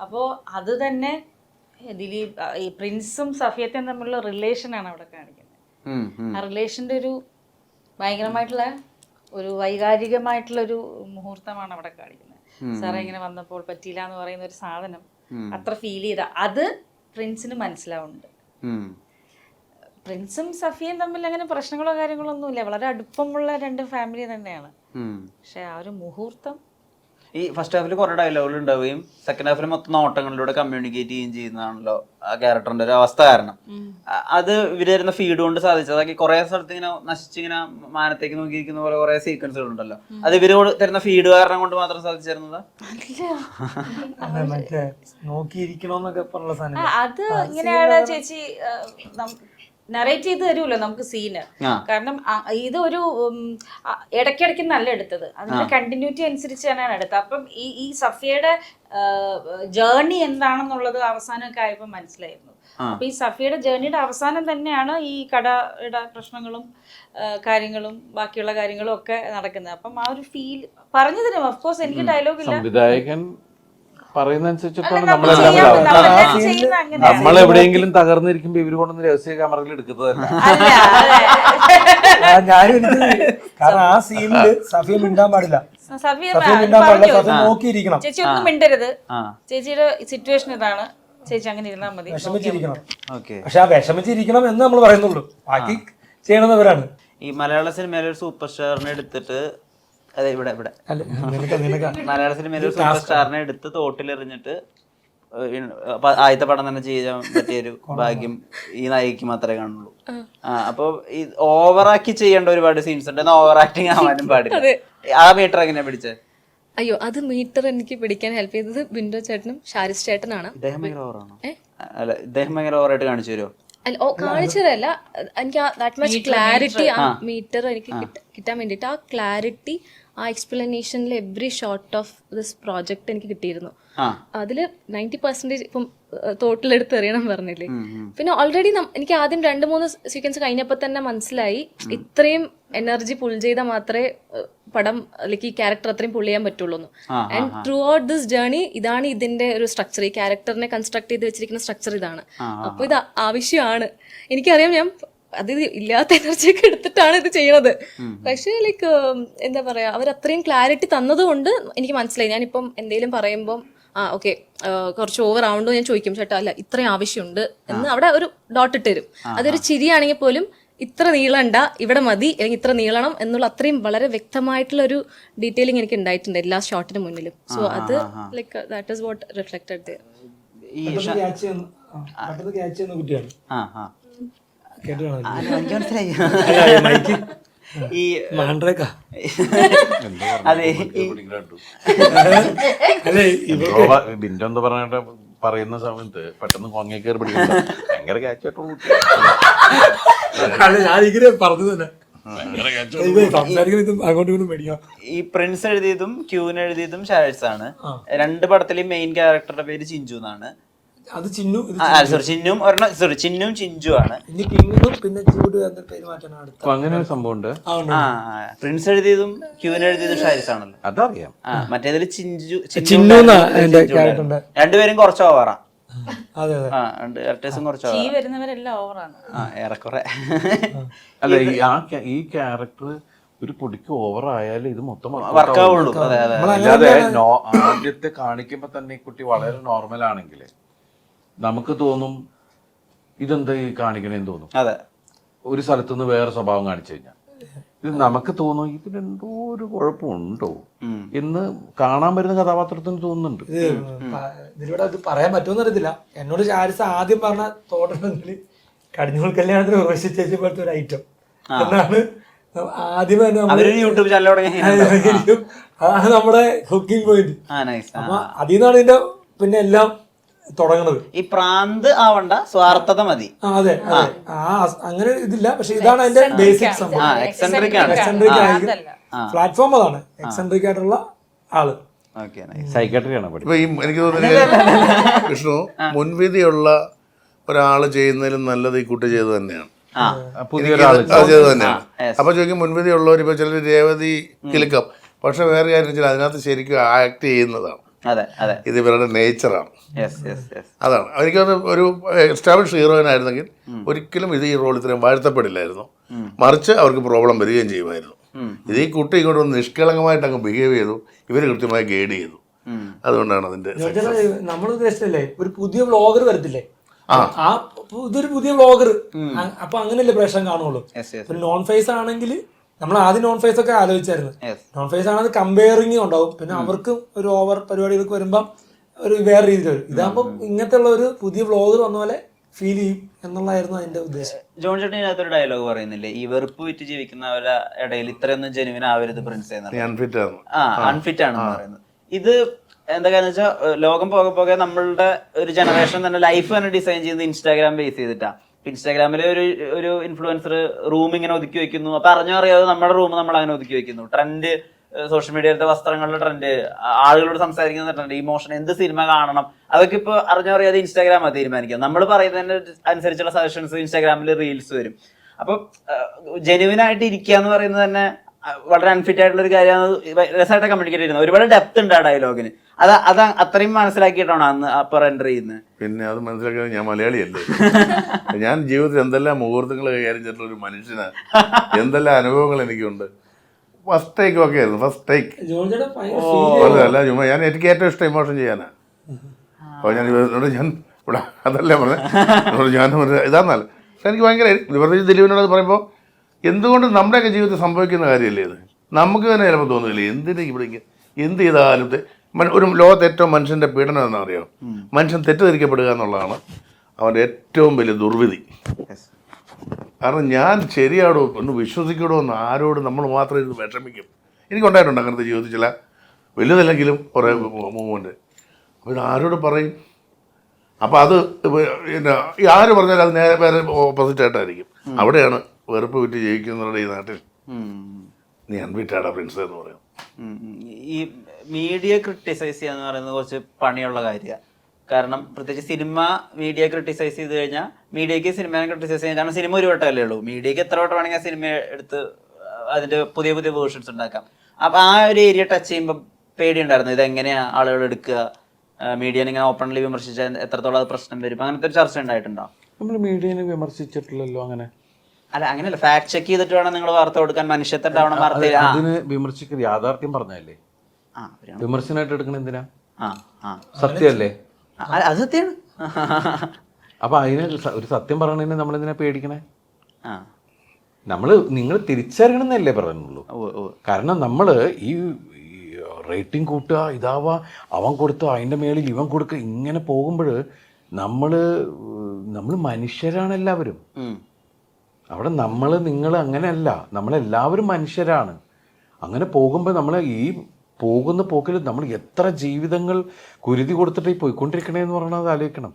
അപ്പോൾ അത് തന്നെ ദിലീപ് ഈ പ്രിൻസും സഫിയത്തയും തമ്മിലുള്ള റിലേഷനാണ് അവിടെ കാണിക്കുന്നത്. ആ റിലേഷൻ്റെ ഒരു ഭയങ്കരമായിട്ടുള്ള ഒരു വൈകാരികമായിട്ടുള്ളൊരു മുഹൂർത്തമാണ് അവിടെ കാണിക്കുന്നത്. സാറേ ഇങ്ങനെ വന്നപ്പോൾ പറ്റിയില്ല എന്ന് പറയുന്ന ഒരു സാധനം അത്ര ഫീൽ ചെയ്ത അത് പ്രിൻസിന് മനസ്സിലാവുന്നുണ്ട്. പ്രിൻസും സഫിയും തമ്മിൽ അങ്ങനെ പ്രശ്നങ്ങളോ കാര്യങ്ങളോ ഒന്നുമില്ല, വളരെ അടുപ്പമുള്ള രണ്ട് ഫാമിലി തന്നെയാണ്. പക്ഷെ ആ ഒരു മുഹൂർത്തം ഈ ഫസ്റ്റ് ഹാഫിൽ കുറെ ഡയലോഗുകൾ ഉണ്ടാവുകയും സെക്കൻഡ് ഹാഫിൽ മൊത്തം നോട്ടങ്ങളിലൂടെ കമ്മ്യൂണിക്കേറ്റ് ചെയ്യുകയും ചെയ്യുന്നതാണല്ലോ ആ ക്യാരക്ടറിന്റെ ഒരു അവസ്ഥ. കാരണം അത് ഇവര് തരുന്ന ഫീഡ് കൊണ്ട് സാധിച്ചതാക്കി കുറെ സ്ഥലത്ത് ഇങ്ങനെ നശിച്ചിങ്ങനെ മാനത്തേക്ക് നോക്കിയിരിക്കുന്ന പോലെ കുറെ സീക്വൻസുകൾ ഉണ്ടല്ലോ. അത് ഇവര് തരുന്ന ഫീഡ് കാരണം കൊണ്ട് മാത്രം സാധിച്ചിരുന്നത് അത് ഇങ്ങനെയാണ് ചേച്ചി നറേറ്റ് ചെയ്ത് തരുമല്ലോ നമുക്ക് സീന്. കാരണം ഇതൊരു ഇടയ്ക്കിടയ്ക്ക് നല്ല എടുത്തത്, അതിന്റെ കണ്ടിന്യൂറ്റി അനുസരിച്ച് തന്നെയാണ് എടുത്തത്. അപ്പം ഈ സഫിയയുടെ ജേർണി എന്താണെന്നുള്ളത് അവസാനമൊക്കെ ആയപ്പോൾ മനസ്സിലായിരുന്നു. അപ്പൊ ഈ സഫിയയുടെ ജേർണിയുടെ അവസാനം തന്നെയാണ് ഈ കടയുടെ പ്രശ്നങ്ങളും കാര്യങ്ങളും ബാക്കിയുള്ള കാര്യങ്ങളും ഒക്കെ നടക്കുന്നത്. അപ്പം ആ ഒരു ഫീൽ പറഞ്ഞു തരും. ഓഫ്കോഴ്സ് എനിക്ക് ഡയലോഗ് ഇല്ല, പറയുന്നതനുസരിച്ചിട്ടാണ് നമ്മൾ എവിടെയെങ്കിലും തകർന്നിരിക്കുമ്പോ ഇവര് കൊണ്ടൊന്ന് രഹസ്യ ക്യാമറയിൽ എടുക്കുന്നതല്ല. കാരണം ആ സീനില് സഫിയ മിണ്ടാൻ പാടില്ല, നോക്കിയിരിക്കണം. ചേച്ചി ഒന്നും മിണ്ടരുത്, ചേച്ചിയുടെ സിറ്റുവേഷൻ ഇതാണ്, ചേച്ചി അങ്ങനെ ഇരുന്നാൽ മതി, വിഷമിച്ചിരിക്കണം. പക്ഷെ ആ വിഷമിച്ചിരിക്കണം എന്ന് നമ്മൾ പറയുന്നുള്ളൂ, ബാക്കി ചെയ്യണമെന്നവരാണ്. ഈ മലയാള സിനിമയിലെ ഒരു സൂപ്പർ സ്റ്റാറിനെ എടുത്തിട്ട് അതെ ഇവിടെ മലയാള സിനിമയിലെ ഒരു സൂപ്പർ സ്റ്റാറിനെ എടുത്ത് തോട്ടിലെറിഞ്ഞിട്ട് ആദ്യത്തെ പടം തന്നെ ചെയ്യാൻ പറ്റിയൊരു ഭാഗ്യം ഈ നായികക്ക് മാത്രമേ കാണുള്ളൂ. അപ്പൊ ഈ ഓവറാക്കി ചെയ്യേണ്ട ഒരുപാട് സീൻസ് ഉണ്ട്, ഓവർ ആക്ടിങ് ആവാനും പാടില്ല. ആ മീറ്റർ എങ്ങനെയാ പിടിച്ചത്? അയ്യോ, അത് മീറ്റർ എനിക്ക് പിടിക്കാൻ ഹെൽപ്പ് ചെയ്തത് ബിൻഡോ ചേട്ടനും ഷാരിസ് ചേട്ടനാണ്. ഇദ്ദേഹം ഭയങ്കര ഓവറാണോ? അല്ല, ഇദ്ദേഹം ഭയങ്കര ഓവറായിട്ട് കാണിച്ചു തരുമോ? കാണിച്ചതല്ല, എനിക്ക് ദാറ്റ് മച്ച് ക്ലാരിറ്റി ആ മീറ്റർ എനിക്ക് കിട്ടാൻ വേണ്ടിയിട്ട് ആ ക്ലാരിറ്റി ആ എക്സ്പ്ലനേഷനിൽ every short of this project എനിക്ക് കിട്ടിയിരുന്നു. അതില് 90% ഇപ്പം തോട്ടിലെടുത്ത് എറിയണം പറഞ്ഞില്ലേ. പിന്നെ ഓൾറെഡി എനിക്ക് ആദ്യം 2-3 സീക്വൻസ് കഴിഞ്ഞപ്പോൾ തന്നെ മനസ്സിലായി ഇത്രയും എനർജി പുൾ ചെയ്താൽ മാത്രമേ പടം അല്ലെങ്കിൽ ഈ ക്യാരക്ടർ അത്രയും പുൾ ചെയ്യാൻ പറ്റുള്ളൂ. And through out this journey ഇതാണ് ഇതിന്റെ ഒരു സ്ട്രക്ചർ, ഈ ക്യാരക്ടറിനെ കൺസ്ട്രക്ട് ചെയ്ത് വെച്ചിരിക്കുന്ന സ്ട്രക്ചർ ഇതാണ്. അപ്പോൾ ഇത് ആവശ്യമാണ്. എനിക്കറിയാം ഞാൻ അത് ഇല്ലാത്ത എനർജിയൊക്കെ എടുത്തിട്ടാണ് ഇത് ചെയ്യണത്. പക്ഷേ ലൈക്ക് എന്താ പറയാ, അവർ അത്രയും ക്ലാരിറ്റി തന്നത് കൊണ്ട് എനിക്ക് മനസ്സിലായി. ഞാനിപ്പം എന്തെങ്കിലും പറയുമ്പം ഓക്കെ കുറച്ച് ഓവർ ആവുണ്ടോ ഞാൻ ചോദിക്കും, ചേട്ടാ അല്ല ഇത്രയും ആവശ്യമുണ്ട് എന്ന് അവിടെ ഒരു ഡോട്ട് ഇട്ട് തരും. അതൊരു ചിരിയാണെങ്കിൽ പോലും ഇത്ര നീളണ്ട, ഇവിടെ മതി, അല്ലെങ്കിൽ ഇത്ര നീളണം എന്നുള്ള അത്രയും വളരെ വ്യക്തമായിട്ടുള്ള ഒരു ഡീറ്റെയിലിംഗ് എനിക്ക് ഉണ്ടായിട്ടുണ്ട് എല്ലാ ഷോട്ടിന് മുന്നിലും. സോ അത് like that is what reflected there. Bindo എന്ന് പറഞ്ഞിട്ട് പറയുന്ന സമയത്ത് പെട്ടെന്ന് കൊങ്ങ കയറി പിടിക്കുന്നത് ഭയങ്കര ക്യാച്ചായിട്ടുള്ള പറഞ്ഞു തന്നെ. ഈ പ്രിൻസ് എഴുതിയതും ക്യൂൻ എഴുതിയതും ഷാരിസ് ആണ്. രണ്ട് പടത്തിലെയും മെയിൻ ക്യാരക്ടറുടെ പേര് ചിഞ്ചു എന്നാണ്. അത് ചിന്നു, ചിന്നും ചിഞ്ചു ആണ്. അങ്ങനെ ഒരു സംഭവം ഉണ്ട്. പ്രിൻസ് എഴുതിയതും ക്യൂൻ എഴുതിയതും ഷാരിസ് ആണല്ലോ, അതറിയാം. മറ്റേതിൽ ചിന്നു രണ്ടുപേരും കുറച്ച് ഓവറാ. വരുന്നവരെല്ലാം ഓവറാണ് ഏറെക്കുറെ. അല്ല, ഈ ക്യാരക്ടർ ഒരു പൊടിക്ക് ഓവർ ആയാലും ഇത് മൊത്തം വർക്കാവുള്ളൂ. അല്ലാതെ ആദ്യത്തെ കാണിക്കുമ്പോ തന്നെ ഈ കുട്ടി വളരെ നോർമൽ ആണെങ്കിൽ നമുക്ക് തോന്നും ഇതെന്താ ഈ കാണിക്കണേന്ന് തോന്നും. അതെ, ഒരു സ്ഥലത്തുനിന്ന് വേറെ സ്വഭാവം കാണിച്ചു കഴിഞ്ഞാൽ ഇത് നമുക്ക് തോന്നും ഇതിലെന്തോ ഒരു കുഴപ്പമുണ്ടോ എന്ന് കാണാൻ വരുന്ന കഥാപാത്രത്തിന് തോന്നുന്നുണ്ട്. ഇതിലൂടെ അത് പറയാൻ പറ്റുമെന്ന് അറിയത്തില്ല. എന്നോട് ഷാരിസ് ആദ്യം പറഞ്ഞ തോട്ടത്തിൽ കടിഞ്ഞൂൽ കല്യാണത്തിന് ഉറവിച്ച പോലത്തെ ഒരു ഐറ്റം എന്നാണ് ആദ്യമേ യൂട്യൂബ് ചാനൽ അതാണ് നമ്മുടെ ഹുക്കിംഗ് പോയിന്റ്. അപ്പൊ അതിൽ നിന്നാണ് ഇതിന്റെ പിന്നെ എല്ലാം തുടങ്ങുന്നത്. ഈ പ്രാന്ത് ആവണ്ട, സ്വാർത്ഥത മതി. അതെ, അങ്ങനെ ഇതില്ല. പക്ഷെ ഇതാണ് അതിന്റെ ബേസിക് സംഭവം. എക്സെൻട്രിക് പ്ലാറ്റ്ഫോം അതാണ്, എക്സെൻട്രിക് ആയിട്ടുള്ള ആള്. എനിക്ക് തോന്നുന്നു വിഷ്ണു മുൻവിധിയുള്ള ഒരാള് ചെയ്യുന്നതിലും നല്ലത് ഈ കുട്ടി ചെയ്ത് തന്നെയാണ്. ചെയ്ത് തന്നെയാണ്. അപ്പൊ ചോദിക്കും മുൻവിധി ഉള്ളവർ ഇപ്പൊ ചിലർ രേവതി കിലുക്കം, പക്ഷെ വേറെ കാര്യം വെച്ചാൽ അതിനകത്ത് ശരിക്കും ആക്ട് ചെയ്യുന്നതാണ്. അതെ അതെ ഇത് ഇവരുടെ നേച്ചറാണ്. Yes yes yes. അതാണ് എനിക്കത് ഒരു എസ്റ്റാബ്ലിഷ് ഹീറോയിനായിരുന്നെങ്കിൽ ഒരിക്കലും ഇത് ഈ റോൾ ഇത്രയും വാഴ്ത്തപ്പെടില്ലായിരുന്നു, മറിച്ച് അവർക്ക് പ്രോബ്ലം വരികയും ചെയ്യുമായിരുന്നു. ഇത് ഈ കുട്ടി ഇങ്ങോട്ട് ഒന്ന് നിഷ്കളങ്കമായിട്ട് അങ്ങ് ബിഹേവ് ചെയ്തു, ഇവർ കൃത്യമായി ഗൈഡ് ചെയ്തു. അതുകൊണ്ടാണ് അതിന്റെ നമ്മൾ ഉദ്ദേശിച്ചല്ലേ ഒരു പുതിയ വ്ളോഗർ വരത്തില്ലേ, ആ ഇതൊരു പുതിയ വ്ളോഗർ, അപ്പൊ അങ്ങനെയല്ലേ പ്രശ്നം കാണുള്ളൂ. ഒരു നോൺ ഫേസ് ആണെങ്കിൽ നമ്മൾ ആദ്യം നോൺ ഫേസ് ഒക്കെ ആലോചിച്ചായിരുന്നു. നോൺ ഫേസ് ആണെങ്കിൽ കമ്പയറിങ് ഉണ്ടാവും, പിന്നെ അവർക്ക് ഒരു ഓവർ പരിപാടികൾക്ക് വരുമ്പം ഒരു വേറെ രീതിയിൽ വരും. ഇതാകുമ്പോൾ ഇങ്ങനത്തെ ഉള്ള ഒരു പുതിയ വ്ളോഗർ വന്ന പോലെ ഫീൽ ചെയ്യും എന്നുള്ളതായിരുന്നു അതിന്റെ ഉദ്ദേശം. ജോൺ ചേട്ടൻ ഇതിനകത്തൊരു ഡയലോഗ് പറയുന്നില്ലേ, ഈ വെറുപ്പ് വിറ്റ് ജീവിക്കുന്നവരുടെ ഇടയിൽ ഇത്രയൊന്നും ജെനുവിൻ ആവരുത് പ്രിൻസ് അൺഫിറ്റ് ആണ്. അൺഫിറ്റ് ആണെന്ന് പറയുന്നത്. ഇത് എന്താ കാര്യം വെച്ചാൽ ലോകം പോകെ പോകെ നമ്മളുടെ ഒരു ജനറേഷൻ തന്നെ ലൈഫ് തന്നെ ഡിസൈൻ ചെയ്യുന്നത് ഇൻസ്റ്റാഗ്രാം ബേസ് ചെയ്തിട്ടാണ്. ഇൻസ്റ്റാഗ്രാമിൽ ഒരു ഇൻഫ്ലുവൻസർ റൂം ഇങ്ങനെ ഒതുക്കി വെക്കുന്നു, അപ്പൊ അറിഞ്ഞോ അറിയാതെ നമ്മുടെ റൂം നമ്മൾ അങ്ങനെ ഒതുക്കി വെക്കുന്നു. ട്രെൻഡ്, സോഷ്യൽ മീഡിയയിലത്തെ വസ്ത്രങ്ങളുടെ ട്രെൻഡ്, ആളുകളോട് സംസാരിക്കുന്ന ട്രെൻഡ്, ഇമോഷൻ, എന്ത് സിനിമ കാണണം, അതൊക്കെ ഇപ്പൊ അറിഞ്ഞോ അറിയാതെ ഇൻസ്റ്റാഗ്രാമാണ് തീരുമാനിക്കുക. നമ്മൾ പറയുന്നതിന് അനുസരിച്ചുള്ള സജഷൻസ് ഇൻസ്റ്റാഗ്രാമിൽ റീൽസ് വരും. അപ്പൊ ജെനുവിൻ ആയിട്ട് ഇരിക്കുക എന്ന് പറയുന്നത് തന്നെ വളരെ അൺഫിറ്റ് ആയിട്ടുള്ള ഒരു കാര്യമാണ്. രസമായിട്ട് കമ്മ്യൂണിക്കേറ്റ് ചെയ്യുന്നത്, ഒരുപാട് ഡെപ്ത് ഉണ്ട് ആ ഡയലോഗിന്. അത് അത്രയും മനസ്സിലാക്കിയിട്ടാണോ അന്ന് അപ്പർ എൻ്റർ ചെയ്യുന്നത്? പിന്നെ അത് മനസ്സിലാക്കിയത് ഞാൻ മലയാളിയല്ലേ, ഞാൻ ജീവിതത്തിൽ എന്തെല്ലാം മുഹൂർത്തങ്ങൾ കൈകാര്യം ചെയ്തിട്ടുള്ള ഒരു മനുഷ്യനാണ്, എന്തെല്ലാം അനുഭവങ്ങൾ എനിക്കുണ്ട്. ഫസ്റ്റ് ടേക്ക് ഒക്കെ ആയിരുന്നു, ഫസ്റ്റ് ടേക്ക് അല്ല ചുമ്മാ ഞാൻ എനിക്ക് ഏറ്റവും ഇഷ്ടം ഇമോഷൻ ചെയ്യാനാണ്. അപ്പോൾ ഞാൻ ഇവിടെ അതല്ലേ പറഞ്ഞത്, ഞാൻ ഇതാന്നല്ല. പക്ഷെ എനിക്ക് ഭയങ്കര പ്രത്യേകിച്ച് ദിലീപിനോട് പറയുമ്പോൾ എന്തുകൊണ്ട് നമ്മുടെയൊക്കെ ജീവിതത്തിൽ സംഭവിക്കുന്ന കാര്യമല്ലേ ഇത്, നമുക്ക് തന്നെ ചിലപ്പോൾ തോന്നുന്നില്ല എന്തിനാ ഇവിടെ എന്ത് ചെയ്താലും. ഒരു ലോകത്ത് ഏറ്റവും മനുഷ്യൻ്റെ പീഡനം എന്നറിയാം, മനുഷ്യൻ തെറ്റിദ്ധരിക്കപ്പെടുക എന്നുള്ളതാണ് അവൻ്റെ ഏറ്റവും വലിയ ദുർവിധി. കാരണം ഞാൻ ശരിയാടോ ഒന്ന് വിശ്വസിക്കണോ എന്ന് ആരോട് നമ്മൾ മാത്രം ഇത് വിഷമിക്കും. എനിക്കുണ്ടായിട്ടുണ്ട് അങ്ങനത്തെ ജീവിതത്തിൽ ചില വലുതല്ലെങ്കിലും കുറേ മൂവ്മെൻറ്റ്. അപ്പോൾ ഇത് ആരോട് പറയും? അപ്പോൾ അത് പിന്നെ ആര് പറഞ്ഞാലും അത് നേരെ വേറെ ഓപ്പോസിറ്റായിട്ടായിരിക്കും. അവിടെയാണ് വെറുപ്പ് വിറ്റ് ജയിക്കുന്നവരുടെ ഈ നാട്ടിൽ നീ അൺഫിറ്റാടാ പ്രിൻസ് എന്ന് പറയും. ഈ മീഡിയ ക്രിട്ടിസൈസ് ചെയ്യുക എന്ന് പറയുന്നത് കുറച്ച് പണിയുള്ള കാര്യമാണ്. കാരണം പ്രത്യേകിച്ച് സിനിമ മീഡിയ ക്രിട്ടിസൈസ് ചെയ്ത് കഴിഞ്ഞാൽ മീഡിയക്ക് സിനിമയെ ക്രിട്ടിസൈസ് ചെയ്യാൻ, കാരണം സിനിമ ഒരു വട്ടമല്ലേ ഉള്ളൂ. മീഡിയക്ക് എത്ര വട്ടം വേണമെങ്കിൽ ആ സിനിമ എടുത്ത് അതിന്റെ പുതിയ പുതിയ വേർഷൻസ് ഉണ്ടാക്കാം. അപ്പൊ ആ ഒരു ഏരിയ ടച്ച് ചെയ്യുമ്പോൾ പേടിയുണ്ടായിരുന്നു, ഇതെങ്ങനെയാ ആളുകൾ എടുക്കുക, മീഡിയനെ ഇങ്ങനെ ഓപ്പൺലി വിമർശിച്ചാൽ എത്രത്തോളം അത് പ്രശ്നം വരും, അങ്ങനത്തെ ഒരു ചർച്ച ഉണ്ടായിട്ടുണ്ടോ? നമ്മൾ മീഡിയനെ വിമർശിച്ചിട്ടില്ലല്ലോ അങ്ങനെ. അല്ല അങ്ങനെയല്ല, ഫാക്ട് ചെക്ക് ചെയ്തിട്ട് വേണം നിങ്ങൾ വാർത്ത കൊടുക്കാൻ, മനുഷ്യത്വണ്ടാവണം വാർത്തയിൽ. അതിന് വിമർശിക്കുന്നത് യാഥാർത്ഥ്യം പറഞ്ഞല്ലേ, വിമർശനമായിട്ട് എടുക്കണ എന്തിനാ? സത്യമല്ലേ, അത് സത്യമാണ്. അപ്പൊ അതിന് ഒരു സത്യം പറയണതിന് നമ്മളെന്തിനാ പേടിക്കണേ? നിങ്ങൾ തിരിച്ചറിയണമെന്നല്ലേ പറയുന്നുള്ളൂ. കാരണം നമ്മള് ഈ റേറ്റിംഗ് കൂട്ടുക, ഇതാവാ, അവൻ കൊടുത്ത അതിൻ്റെ മേളിൽ ഇവൻ കൊടുക്കുക, ഇങ്ങനെ പോകുമ്പോൾ നമ്മൾ മനുഷ്യരാണ് എല്ലാവരും. അവിടെ നിങ്ങൾ അങ്ങനെയല്ല, നമ്മളെല്ലാവരും മനുഷ്യരാണ്. അങ്ങനെ പോകുമ്പോൾ നമ്മൾ ഈ പോകുന്ന പോക്കിൽ നമ്മൾ എത്ര ജീവിതങ്ങൾ കുരുതി കൊടുത്തിട്ട് ഈ പോയിക്കൊണ്ടിരിക്കണേന്ന് പറയണത് ആലോചിക്കണം.